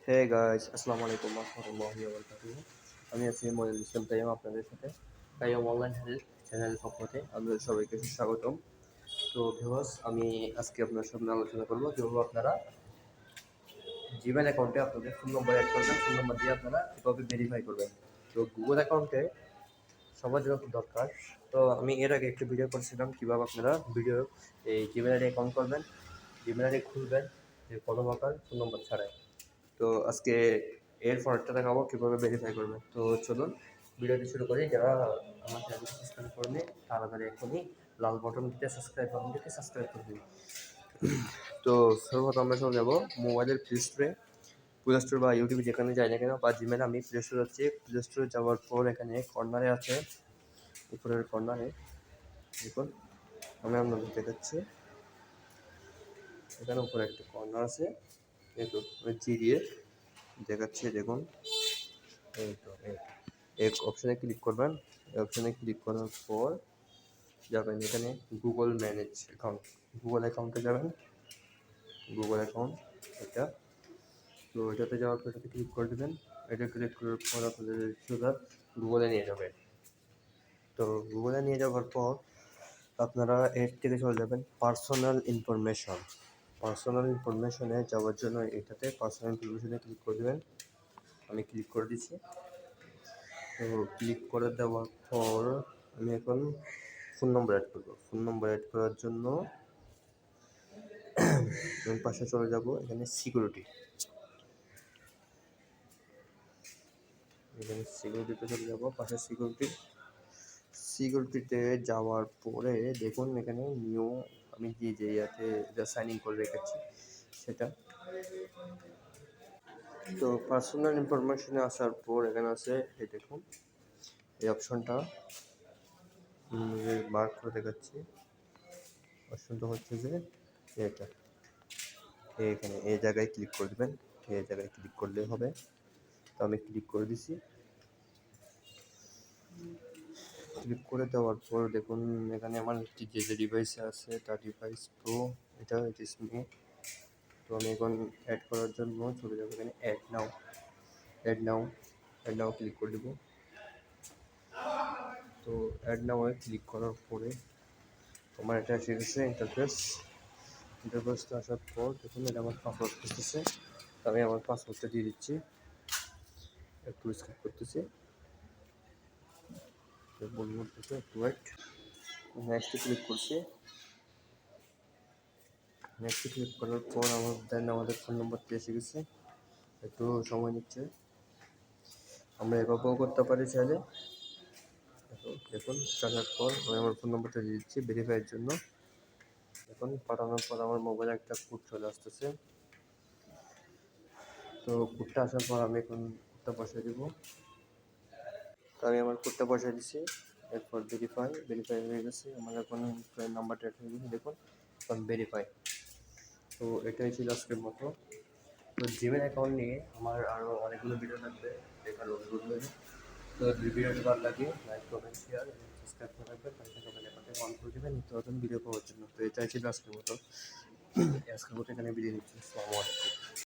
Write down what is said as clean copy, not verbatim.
Hey guys, আসসালামু আলাইকুম ওয়া বারাকাতুহু। আমি আছি মনিরুল ইসলাম কাইয়ুম আপনাদের সাথে। কাইয়ুম অনলাইন হেলথ চ্যানেলের পক্ষ থেকে আপনাদের সবাইকে স্বাগতম। তো ভিউয়ার্স, আমি আজকে আপনার সামনে আলোচনা করব কিভাবে আপনারা জিমেল অ্যাকাউন্টে আপনাদের ফোন নম্বর অ্যাড করবেন, ফোন নম্বর দিয়ে আপনারা কীভাবে ভেরিফাই করবেন। তো গুগল অ্যাকাউন্টে সবার জন্য খুব দরকার। তো আমি এর আগে একটি ভিডিও করেছিলাম কীভাবে আপনারা এই জিমেল আইডি অ্যাকাউন্ট করবেন, জিমেল আইডি খুলবেন যে কোনো প্রকার ফোন নম্বর ছাড়াই। তো আজকে এর পরেরটা দেখাবো কীভাবে ভেরিফাই করবে। তো চলুন ভিডিওটি শুরু করি। যারা আমার চ্যানেলটি সাবস্ক্রাইব করেনি তাড়াতাড়ি এখনই লাল বাটনটিতে সাবস্ক্রাইব বাটনটিতে সাবস্ক্রাইব করে দিন। তো সর্বপ্রথম আমরা চলে যাবো মোবাইলের প্লে স্টোর বা ইউটিউবে যেখানে যাই না কেন বা জিমেলে আমি প্লে স্টোর যাচ্ছি। প্লে স্টোরে যাওয়ার পর এখানে কর্নারে আছে, উপরের কর্নারে দেখুন, আমি আপনাদের দেখাচ্ছি। এখানে উপরে একটা কর্নার আছে, দেখুন আমি জি দিয়ে দেখাচ্ছি। দেখুন এই তো এক অপশানে ক্লিক করবেন। এই অপশানে ক্লিক করার পর যাবেন এখানে গুগল ম্যানেজ অ্যাকাউন্ট, গুগল অ্যাকাউন্টে যাবেন, গুগল অ্যাকাউন্ট এটা। তো এটাতে যাওয়ার পর এটাতে ক্লিক করে দেবেন। এটা ক্লিক করার পর আপনাদের সোজা গুগলে নিয়ে যাবে। তো গুগলে নিয়ে যাওয়ার পর আপনারা এর থেকে চলে যাবেন পার্সোনাল ইনফরমেশন। পার্সোনাল ইনফরমেশনে যাওয়ার জন্য এটাতে পার্সোনাল ইনফরমেশনে ক্লিক করে দেবেন। আমি ক্লিক করে দিচ্ছি। তো ক্লিক করে দেওয়ার পর আমি এখন ফোন নম্বর অ্যাড করবো। ফোন নম্বর অ্যাড করার জন্য আমি পাশে চলে যাব, এখানে সিকিউরিটি, এখানে সিকিউরিটিতে চলে যাব। পাশে সিকিউরিটিতে যাওয়ার পরে দেখুন এখানে নিউ, আমি যে ইয়াতে যা সাইন ইন করে রেখেছি সেটা। তো পার্সোনাল ইনফরমেশনে আসার পর এখানে আছে এই দেখুন এই অপশনটা মার্ক করে দেখাচ্ছি। অপশনটা হচ্ছে যে এটা, এখানে এই জায়গায় ক্লিক করে দেবেন। এই জায়গায় ক্লিক করলে হবে। তো আমি ক্লিক করে দিছি। ক্লিক করে দেওয়ার পর দেখুন এখানে আমার যে ডিভাইসে আছে তার ডিভাইস প্রো, এটা ইস মি। তো আমি এখন অ্যাড করার জন্য চলে যাবো এখানে অ্যাড নাও ক্লিক করে দেবো। তো অ্যাড নাও ক্লিক করার পরে আমার এটা এসে গেছে ইন্টারফেসটা আসার পর দেখুন এটা আমার পাসওয়ার্ড খুঁজতেছে। আমি আমার পাসওয়ার্ডটা দিয়ে দিচ্ছি, একটু স্ক্যান করতেছি, বলতেছে একটু ওয়েট। নেক্সটে ক্লিক করছি। নেক্সটে ক্লিক করার পর আমাদের ফোন নম্বরটি এসে গেছে। একটু সময় নিচ্ছে। আমরা এভাবেও করতে পারি চাইলে। দেখুন টাকার পর আমি আমার ফোন নম্বরটা দিয়ে দিচ্ছি ভেরিফাইয়ের জন্য। এখন পাঠানোর পর আমার মোবাইলে একটা কোড চলে আসতেছে। তো কোডটা আসার পর আমি এখন কোডটা বসাই দেবো। তো আমি আমার কোডটা বসাই দিচ্ছি। এরপর ভেরিফাই হয়ে গেছে। আমার এখন নাম্বারটা অ্যাড হয়ে গেছে, দেখুন এখন ভেরিফাই। তো এটাই ছিল আজকের মতো। তো জিমেল অ্যাকাউন্ট নিয়ে আমার আরও অনেকগুলো ভিডিও থাকবে, দেখার অনুরোধ রইল। তো ভিডিওটি ভালো লাগে লাইক কমেন্ট শেয়ার এবং সাবস্ক্রাইব করে রাখবেন। পাশে থাকা বেল আইকনটি অন করে দেবেন নিত্য নতুন ভিডিও পাওয়ার জন্য। তো এটাই ছিল আজকের মতো। এখানে বিদায় নিচ্ছি। আসসালামু আলাইকুম।